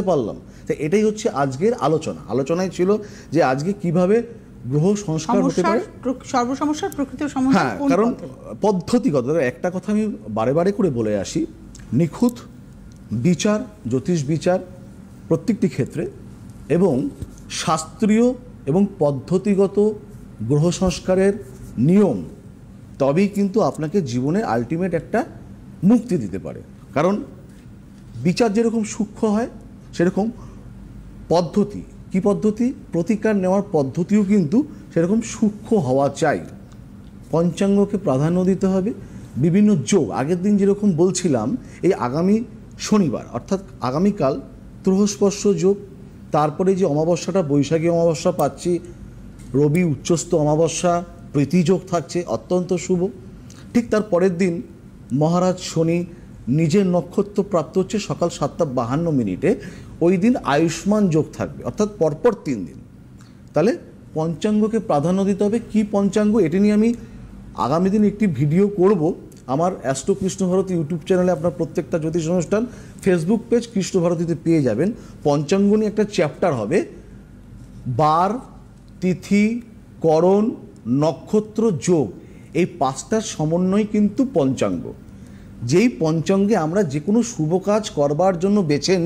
পারলাম। তো এটাই হচ্ছে আজকের আলোচনায় ছিল যে আজকে কিভাবে গ্রহ সংস্কার হতে পারে, সর্বসমস্যার প্রকৃত সমাধান। হ্যাঁ, কারণ পদ্ধতিগত একটা কথা আমি বারে বারে করে বলে আসি, নিখুঁত বিচার, জ্যোতিষ বিচার প্রত্যেকটি ক্ষেত্রে এবং শাস্ত্রীয় এবং পদ্ধতিগত গ্রহ সংস্কারের নিয়ম, তবেই কিন্তু আপনাকে জীবনে আলটিমেট একটা মুক্তি দিতে পারে। কারণ বিচার যেরকম সূক্ষ্ম হয় সেরকম পদ্ধতি, কি পদ্ধতি, প্রতিকার নেওয়ার পদ্ধতিও কিন্তু সেরকম সূক্ষ্ম হওয়া চাই। পঞ্চাঙ্গকে প্রাধান্য দিতে হবে। বিভিন্ন যোগ, আগের দিন যেরকম বলছিলাম, এই আগামী শনিবার অর্থাৎ আগামীকাল ত্রহস্পর্শ যোগ, তারপরে যে অমাবস্যাটা বৈশাখী অমাবস্যা পাচ্ছি, রবি উচ্চস্থ অমাবস্যা, প্রীতিযোগ থাকছে, অত্যন্ত শুভ। ঠিক তার পরের দিন মহারাজ শনি নিজের নক্ষত্র প্রাপ্ত হচ্ছে সকাল 7:52। ওই দিন আয়ুষ্মান যোগ থাকবে, অর্থাৎ পরপর 3 দিন। তাহলে পঞ্চাঙ্গকে প্রাধান্য দিতে হবে। কি পঞ্চাঙ্গ, এটি নিয়ে আমি আগামী দিন একটি ভিডিও করব আমার অ্যাস্ট্রো কৃষ্ণভারতী ইউটিউব চ্যানেলে। আপনার প্রত্যেকটা জ্যোতিষ অনুষ্ঠান ফেসবুক পেজ কৃষ্ণভারতীতে পেয়ে যাবেন। পঞ্চাঙ্গ নিয়ে একটা চ্যাপ্টার হবে। বার, তিথি, করণ, নক্ষত্র, যোগ, এই 5টার সমন্বয় কিন্তু পঞ্চাঙ্গ। যেই পঞ্চাঙ্গে আমরা যে কোনো শুভ কাজ করবার জন্য বেছে নেই।